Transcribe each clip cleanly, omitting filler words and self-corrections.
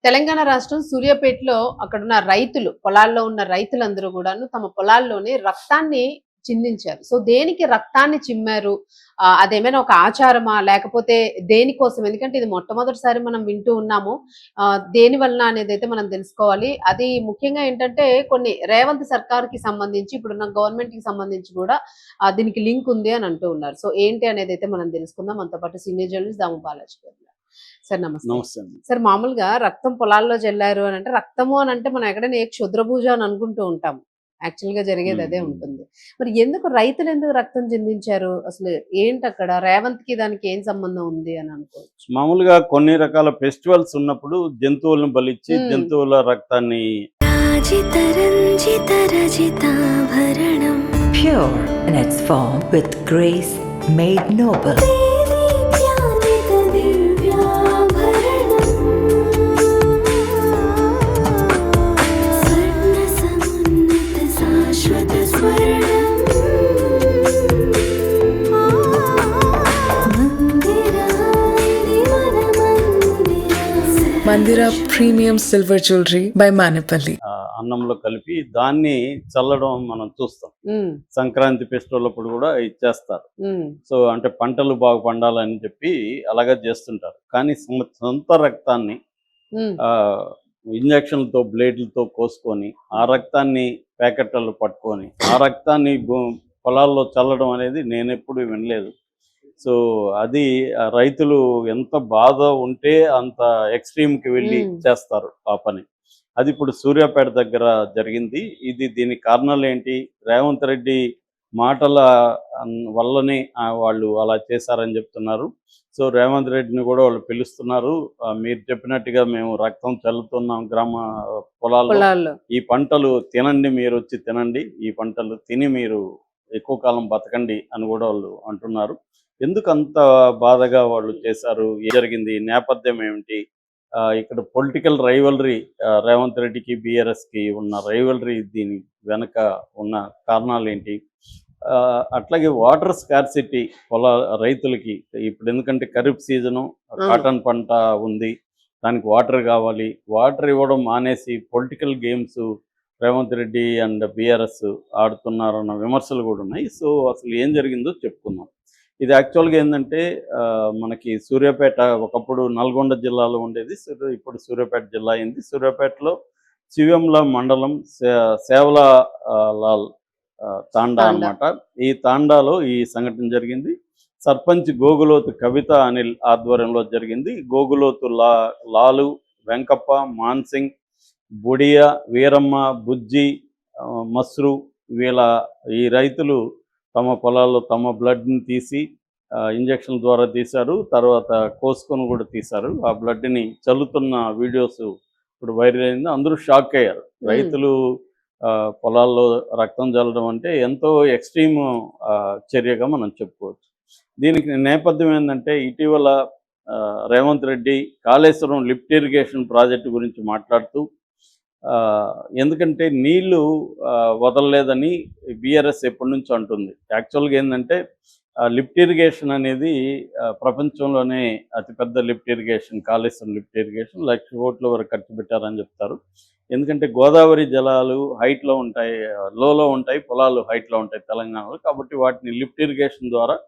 తెలంగాణ రాష్ట్రం సూర్యాపేటలో అక్కడున్న రైతులు, పొలాల్లో ఉన్న రైతులందరూ గూడాను తమ పొలాల్లోనే రక్తాన్ని చిందించారు. సో, దేనికి రక్తాన్ని చిమ్మారు? అదేమైనా ఒక ఆచారమా? లేకపోతే దేనికోసం? ఎందుకంటే ఇది మొట్టమొదటిసారి మనం వింటూ ఉన్నాము. దేని వలన అనేదైతే మనం తెలుసుకోవాలి. అది ముఖ్యంగా ఏంటంటే కొన్ని రేవంత్ సర్కార్‌కి సంబంధించి ఇప్పుడున్న గవర్నమెంట్‌కి సంబంధించి గూడా దీనికి లింక్ ఉంది అని అంటూ ఉన్నారు. సో, ఏంటి అనేదైతే మనం తెలుసుకుందాం. మనతో పాటు సీనియర్ జర్నలిస్ట్ దాము బాలాజీ గారు ఉన్నారు. సార్ నమస్తే. నమస్తే అండి. సార్ మామూలుగా రక్తం పొలాల్లో జల్లారు అనంటే, రక్తము అనంటే మనం ఎక్కడైనా ఏ క్షుద్రభూజ అని అనుకుంటూ ఉంటాము. యాక్చువల్‌గా జరిగేది హ్మ్. అదే హ్మ్. ఉంటుంది. మరి ఎందుకు రైతులెందుకు రక్తం చిందించారు? అసలు ఏంటక్కడ? రేవంత్‌కి దానికి ఏం సంబంధం ఉంది అని అనుకోవచ్చు? మామూలుగా కొన్ని రకాల ఫెస్టివల్స్ ఉన్నప్పుడు జంతువులను బలిచ్చి హ్మ్. జంతువుల రక్తాన్ని రాజితరంజితరజితాభరణం pure in its form with grace made noble. దేదీప్యాదిత దివ్యాభరణం స్వర్ణ సమున్నత శాశ్వత స్వర్ణం మందిరాది మన Mandira Premium Silver Jewelry by Manipali. అన్నంలో కలిపి దాన్ని చల్లడం మనం చూస్తాం. హ్మ్. సంక్రాంతి ఫెస్టివల్ అప్పుడు కూడా ఇచ్చేస్తారు. హ్మ్. సో అంటే పంటలు బాగా పండాలని చెప్పి అలాగే చేస్తుంటారు. కానీ సొంత రక్తాన్ని హ్మ్. ఇంజక్షన్లతో బ్లేడ్లతో కోసుకొని ఆ రక్తాన్ని ప్యాకెట్లలో పట్టుకొని ఆ రక్తాన్ని పొలాల్లో చల్లడం అనేది నేనెప్పుడు వినలేదు. సో అది రైతులు ఎంత బాధ ఉంటే అంత ఎక్స్ట్రీమ్కి వెళ్ళి హ్మ్. చేస్తారు ఆ పని. అది ఇప్పుడు సూర్యాపేట దగ్గర జరిగింది. దీనికి కారణాలు ఏంటి? రేవంత్ రెడ్డి మాటల వల్లనే వాళ్ళు అలా చేశారని చెప్తున్నారు. సో రేవంత్ రెడ్డిని కూడా వాళ్ళు పిలుస్తున్నారు. మీరు చెప్పినట్టుగా మేము రక్తం చల్లుతున్నాం పొలాల్లో. పొలాల్లో. ఈ పంటలు తినండి, మీరొచ్చి తినండి. ఈ పంటలు తిని మీరు ఎక్కువ కాలం బతకండి అని కూడా వాళ్ళు అంటున్నారు. ఎందుకంత బాధగా వాళ్ళు చేశారు? ఏం జరిగింది? నేపథ్యం ఏమిటి? ఇక్కడ పొలిటికల్ రైవల్రీ, రేవంత్ రెడ్డికి, బీఆర్ఎస్‌కి ఉన్న రైవల్రీ, దీని వెనక ఉన్న కారణాలేంటి? అట్లాగే వాటర్ స్కార్సిటీ రైతులకి ఇప్పుడు ఎందుకంటే ఖరీఫ్ సీజను, అవును. కాటన్ పంట ఉంది. దానికి వాటర్ కావాలి. వాటర్ ఇవ్వడం మానేసి political games Revanth Reddy and BRS ఆడుతున్నారన్న విమర్శలు కూడా ఉన్నాయి. సో అసలు ఏం జరిగిందో చెప్పుకుందాం. ఇది యాక్చువల్‌గా ఏందంటే మనకి సూర్యాపేట ఒకప్పుడు నల్గొండ జిల్లాలో ఉండేది. ఇప్పుడు సూర్యాపేట జిల్లా అయింది. సూర్యాపేటలో చివెంల మండలం సేవల లాల్ తాండా తాండా. అనమాట. ఈ తాండాలో ఈ సంఘటన జరిగింది. సర్పంచ్ గోగులోతు కవిత అనిల్ ఆధ్వర్యంలో జరిగింది. గోగులోతు లాలు, వెంకప్ప, మాన్సింగ్, బుడియ, వీరమ్మ, బుజ్జి, మస్రు ఈ రైతులు తమ పొలాల్లో తమ బ్లడ్‌ని తీసి ఇంజక్షన్ల ద్వారా తీశారు. తర్వాత కోసుకొని కూడా తీశారు. ఆ బ్లడ్‌ని చల్లుతున్న వీడియోస్ ఇప్పుడు వైరల్ అయింది. అందరూ షాక్ అయ్యారు. రైతులు పొలాల్లో రక్తం చల్లడం అంటే ఎంతో ఎక్స్‌ట్రీమ్ చర్యగా మనం చెప్పుకోవచ్చు. దీనికి నేపథ్యం ఏందంటే ఇటీవల Revanth Reddy Kaleshwaram lift irrigation project గురించి మాట్లాడుతూ ఎందుకంటే నీళ్లు వదలలేదని బీఆర్ఎస్ ఎప్పటి నుంచో అంటుంది. యాక్చువల్‌గా ఏందంటే లిఫ్ట్ ఇరిగేషన్ అనేది ప్రపంచంలోనే అతిపెద్ద lift irrigation, Kaleshwaram lift irrigation. 1,00,000 కోట్ల వరకు ఖర్చు పెట్టారని చెప్తారు. ఎందుకంటే గోదావరి జలాలు హైట్‌లో ఉంటాయి, లోలో ఉంటాయి, పొలాలు హైట్‌లో ఉంటాయి తెలంగాణలో. కాబట్టి వాటిని లిఫ్ట్ ఇరిగేషన్ ద్వారా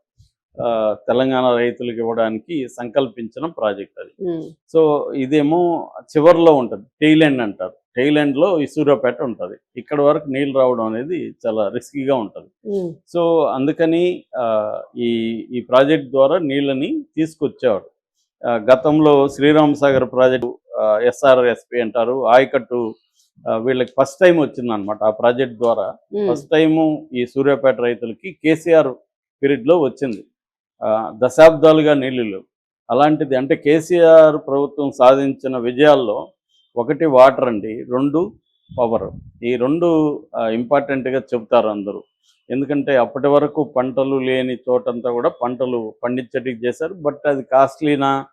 తెలంగాణ రైతులకు ఇవ్వడానికి సంకల్పించిన ప్రాజెక్ట్ అది. హ్మ్. సో ఇదేమో చివర్లో ఉంటుంది. టెయిల్ ఎండ్ అంటారు. టెయిల్ ఎండ్‌లో ఈ సూర్యాపేట ఉంటది. ఇక్కడ వరకు నీళ్ళు రావడం అనేది చాలా రిస్కీగా ఉంటది. హ్మ్. సో అందుకని ఈ ఈ ప్రాజెక్ట్ ద్వారా నీళ్ళని తీసుకొచ్చేవాడు. గతంలో శ్రీరామ్ సాగర్ ప్రాజెక్టు, ఎస్ఆర్ఎస్పీ అంటారు, ఆయకట్టు, వీళ్ళకి ఫస్ట్ టైం వచ్చిందనమాట ఆ ప్రాజెక్ట్ ద్వారా. హ్మ్. ఫస్ట్ టైము ఈ సూర్యాపేట రైతులకి కేసీఆర్ పీరియడ్‌లో వచ్చింది. దశాబ్దాలుగా నీళ్ళు లేవు. అలాంటిది అంటే కేసీఆర్ ప్రభుత్వం సాధించిన విజయాల్లో ఒకటి వాటర్ అండి, 2 పవర్. ఈ 2 ఇంపార్టెంట్‌గా చెప్తారు అందరూ. ఎందుకంటే అప్పటి వరకు పంటలు లేని చోటంతా కూడా పంటలు పండించేటికి చేశారు. బట్ అది కాస్ట్లీనా,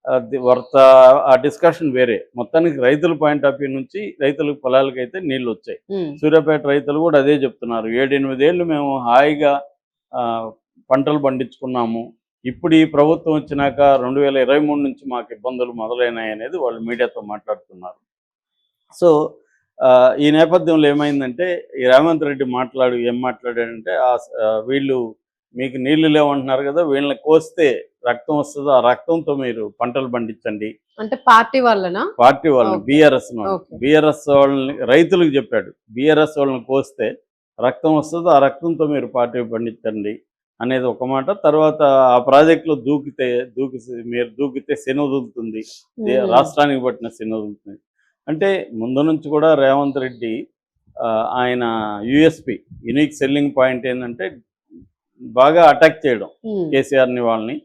అది వర్తా, ఆ డిస్కషన్ వేరే. మొత్తానికి రైతుల పాయింట్ ఆఫ్ వ్యూ నుంచి రైతులకు పొలాలకైతే నీళ్ళు వచ్చాయి. హ్మ్. సూర్యాపేట రైతులు కూడా అదే చెప్తున్నారు. 7, 8 ఏళ్ళు మేము హాయిగా పంటలు పండించుకున్నాము. ఇప్పుడు ఈ ప్రభుత్వం వచ్చినాక 2023 నుంచి మాకు ఇబ్బందులు మొదలైనాయి అనేది వాళ్ళు మీడియాతో మాట్లాడుతున్నారు. సో ఈ నేపథ్యంలో ఏమైందంటే ఈ రేవంత్ రెడ్డి ఏం మాట్లాడాడంటే వీళ్ళు మీకు నీళ్లు లేవంటున్నారు కదా, వీళ్ళని కోస్తే రక్తం వస్తుంది, ఆ రక్తంతో మీరు పంటలు పండించండి. అంటే పార్టీ వాళ్ళనా? పార్టీ వాళ్ళని, బీఆర్ఎస్ వాళ్ళని రైతులకు చెప్పాడు. బీఆర్ఎస్ వాళ్ళని కోస్తే రక్తం వస్తుంది, ఆ రక్తంతో మీరు పార్టీ పండించండి అనేది ఒక మాట. తర్వాత ఆ ప్రాజెక్టులో మీరు దూకితే శని వదులుతుంది, రాష్ట్రానికి పట్టిన శని వదులుతుంది. అంటే ముందు నుంచి కూడా రేవంత్ రెడ్డి ఆయన యూఎస్పి యూనిక్ సెల్లింగ్ పాయింట్ ఏంటంటే బాగా అటాక్ చేయడం, కేసీఆర్ని వాళ్ళని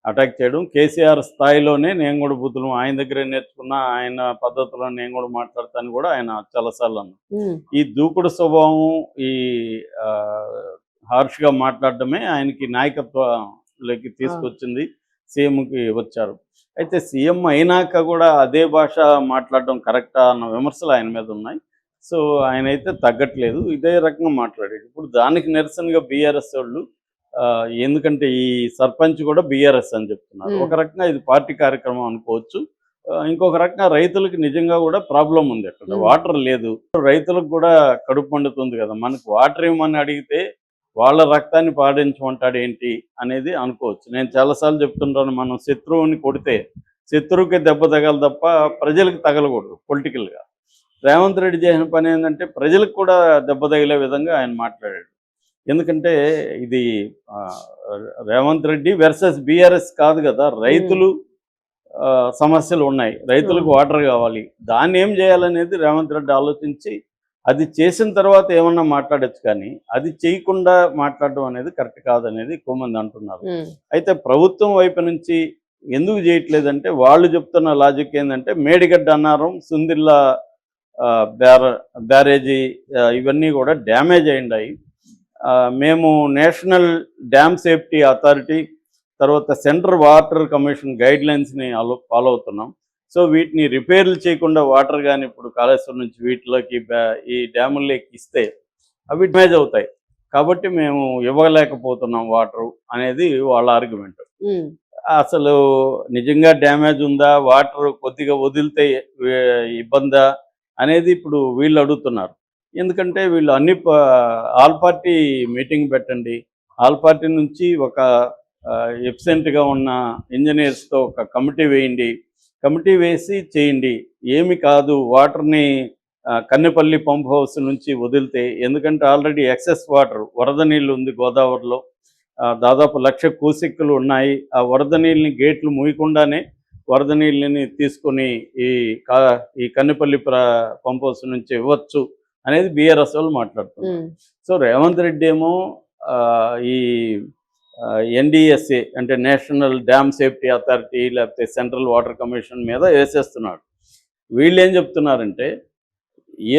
అటాక్ చేయడం. కేసీఆర్ స్థాయిలోనే నేను కూడా బూతులు ఆయన దగ్గరే నేర్చుకున్నా, ఆయన పద్ధతిలో నేను కూడా మాట్లాడతాను కూడా ఆయన చాలాసార్లు అన్నారు. ఈ దూకుడు స్వభావం, ఈ హార్ష్గా మాట్లాడడమే ఆయనకి నాయకత్వంలోకి తీసుకొచ్చింది, సీఎంకి వచ్చారు. అయితే సీఎం అయినాక కూడా అదే భాష మాట్లాడడం కరెక్టా అన్న విమర్శలు ఆయన మీద ఉన్నాయి. సో ఆయన అయితే తగ్గట్లేదు, ఇదే రకంగా మాట్లాడాడు. ఇప్పుడు దానికి నిరసనగా బీఆర్ఎస్ వాళ్ళు, ఎందుకంటే ఈ సర్పంచ్ కూడా బీఆర్ఎస్ అని చెప్తున్నారు. ఒక రకంగా ఇది పార్టీ కార్యక్రమం అనుకోవచ్చు. ఇంకొక రకంగా రైతులకు నిజంగా కూడా ప్రాబ్లం ఉంది. అక్కడ వాటర్ లేదు, రైతులకు కూడా కడుపు పండుతుంది కదా. మనకు వాటర్ ఇవ్వమని అడిగితే వాళ్ళ రక్తాన్ని పాడించమంటాడు ఏంటి అనేది అనుకోవచ్చు. నేను చాలాసార్లు చెప్తుంటాను, మనం శత్రువుని కొడితే శత్రువుకి దెబ్బ తగలు తప్ప ప్రజలకు తగలకూడదు. పొలిటికల్గా రేవంత్ రెడ్డి చేసిన పని ఏంటంటే ప్రజలకు కూడా దెబ్బ తగిలే విధంగా ఆయన మాట్లాడాడు. ఎందుకంటే ఇది రేవంత్ రెడ్డి వర్సెస్ బీఆర్ఎస్ కాదు కదా, రైతులు సమస్యలు ఉన్నాయి, రైతులకు వాటర్ కావాలి, దాన్ని ఏం చేయాలనేది రేవంత్ రెడ్డి ఆలోచించి అది చేసిన తర్వాత ఏమన్నా మాట్లాడచ్చు, కానీ అది చేయకుండా మాట్లాడడం అనేది కరెక్ట్ కాదనేది ఎక్కువ మంది అంటున్నారు. అయితే ప్రభుత్వం వైపు నుంచి ఎందుకు చేయట్లేదంటే వాళ్ళు చెప్తున్న లాజిక్ ఏంటంటే మేడిగడ్డ అన్నారం, సుందిల్లా బ్యారేజీ ఇవన్నీ కూడా డ్యామేజ్ అయ్యాయి. మేము నేషనల్ డ్యామ్ సేఫ్టీ అథారిటీ తర్వాత సెంట్రల్ వాటర్ కమిషన్ గైడ్లైన్స్ని ఫాలో అవుతున్నాం. సో వీటిని రిపేర్లు చేయకుండా వాటర్ కానీ ఇప్పుడు కాళేశ్వరం నుంచి వీటిలోకి ఈ డ్యాముల్లోకి ఇస్తే అవి డ్యామేజ్ అవుతాయి, కాబట్టి మేము ఇవ్వలేకపోతున్నాం వాటరు అనేది వాళ్ళ ఆర్గ్యుమెంట్. అసలు నిజంగా డ్యామేజ్ ఉందా, వాటర్ కొద్దిగా వదిలితే ఇబ్బందా అనేది ఇప్పుడు వీళ్ళు అడుగుతున్నారు. ఎందుకంటే వీళ్ళు ఆల్ పార్టీ మీటింగ్ పెట్టండి, ఆల్ పార్టీ నుంచి ఒక ఎబ్సెంట్గా ఉన్న ఇంజనీర్స్తో ఒక కమిటీ వేయండి, కమిటీ వేసి చేయండి. ఏమి కాదు, వాటర్ని కన్నెపల్లి పంప్ హౌస్ నుంచి వదిలితే, ఎందుకంటే ఆల్రెడీ ఎక్సెస్ వాటర్ వరద నీళ్ళు ఉంది గోదావరిలో, దాదాపు 1,00,000 క్యూసెక్కులు ఉన్నాయి. ఆ వరద నీళ్ళని గేట్లు మూయకుండానే వరద నీళ్ళని తీసుకొని ఈ కన్నెపల్లి పంప్ హౌస్ నుంచి ఇవ్వచ్చు అనేది బీఆర్ఎస్ వాళ్ళు మాట్లాడుతున్నారు. సో రేవంత్ రెడ్డి ఏమో ఈ ఎన్డిఎస్ఏ అంటే నేషనల్ డ్యామ్ సేఫ్టీ అథారిటీ లేకపోతే సెంట్రల్ వాటర్ కమిషన్ మీద వేసేస్తున్నాడు. వీళ్ళు ఏం చెప్తున్నారంటే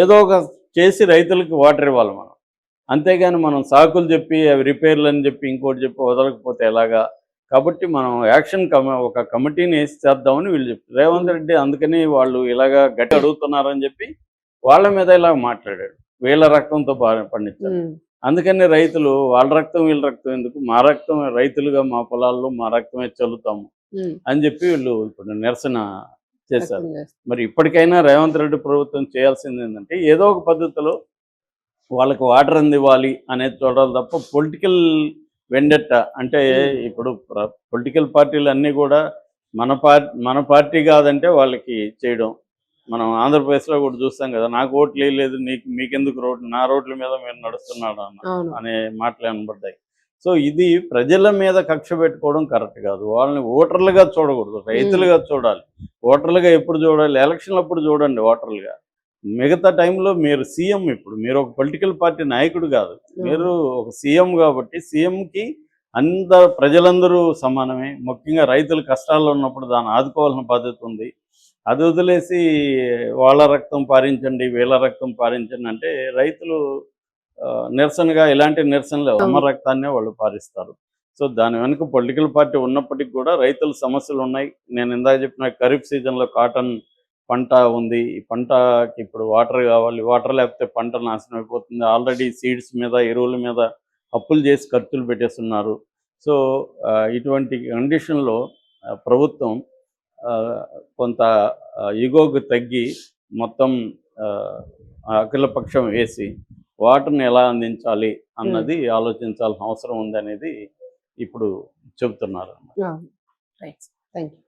ఏదో ఒక చేసి రైతులకు వాటర్ ఇవ్వాలి మనం, అంతేగాని మనం సాకులు చెప్పి అవి రిపేర్లు అని చెప్పి ఇంకోటి చెప్పి వదలకపోతే ఎలాగా, కాబట్టి మనం ఒక కమిటీని వేసి చేద్దామని వీళ్ళు చెప్తారు. రేవంత్ రెడ్డి అందుకని వాళ్ళు ఇలాగా గట్టి అడుగుతున్నారని చెప్పి వాళ్ళ మీద ఇలా మాట్లాడాడు, వీళ్ళ రక్తంతో పండించారు. అందుకని రైతులు వాళ్ళ రక్తం వీళ్ళ రక్తం ఎందుకు, మా రక్తం రైతులుగా మా పొలాల్లో మా రక్తమే చల్లుతాము అని చెప్పి వీళ్ళు ఇప్పుడు నిరసన చేశారు. మరి ఇప్పటికైనా రేవంత్ రెడ్డి ప్రభుత్వం చేయాల్సింది ఏంటంటే ఏదో ఒక పద్ధతిలో వాళ్ళకి వాటర్ అందివ్వాలి అనేది చూడాలి తప్ప పొలిటికల్ వెండెట్ట అంటే ఇప్పుడు పొలిటికల్ పార్టీలు అన్నీ కూడా మన పార్టీ కాదంటే వాళ్ళకి చేయడం. మనం ఆంధ్రప్రదేశ్లో కూడా చూస్తాం కదా, నాకు ఓట్లు వేయలేదు మీకెందుకు రోడ్లు, నా రోడ్ల మీద మీరు నడుస్తున్నాడు అనే మాటలు వినబడ్డాయి. సో ఇది ప్రజల మీద కక్ష పెట్టుకోవడం కరెక్ట్ కాదు. వాళ్ళని ఓటర్లుగా చూడకూడదు, రైతులుగా చూడాలి. ఓటర్లుగా ఎప్పుడు చూడాలి, ఎలక్షన్లప్పుడు చూడండి ఓటర్లుగా. మిగతా టైంలో మీరు సీఎం, ఇప్పుడు మీరు ఒక పొలిటికల్ పార్టీ నాయకుడు కాదు, మీరు ఒక సీఎం. కాబట్టి సీఎంకి ప్రజలందరూ సమానమే. ముఖ్యంగా రైతులు కష్టాల్లో ఉన్నప్పుడు దాన్ని ఆదుకోవాల్సిన బాధ్యత ఉంది. అది వదిలేసి వాళ్ళ రక్తం పారించండి వీళ్ళ రక్తం పారించండి అంటే రైతులు నిరసనగా ఇలాంటి నిరసనలు తమ రక్తాన్నే వాళ్ళు పారిస్తారు. సో దాని వెనుక పొలిటికల్ పార్టీ ఉన్నప్పటికీ కూడా రైతుల సమస్యలు ఉన్నాయి. నేను ఇందాక చెప్పిన ఖరీఫ్ సీజన్లో కాటన్ పంట ఉంది, ఈ పంటకి ఇప్పుడు వాటర్ కావాలి, వాటర్ లేకపోతే పంట నాశనం అయిపోతుంది. ఆల్రెడీ సీడ్స్ మీద ఎరువుల మీద అప్పులు చేసి ఖర్చులు పెట్టేస్తున్నారు. సో ఇటువంటి కండిషన్లో ప్రభుత్వం కొంత ఈగోకు తగ్గి మొత్తం అఖిలపక్షం వేసి వాటర్ని ఎలా అందించాలి అన్నది ఆలోచించాల్సిన అవసరం ఉందనేది ఇప్పుడు చెబుతున్నారు. Right, thank you.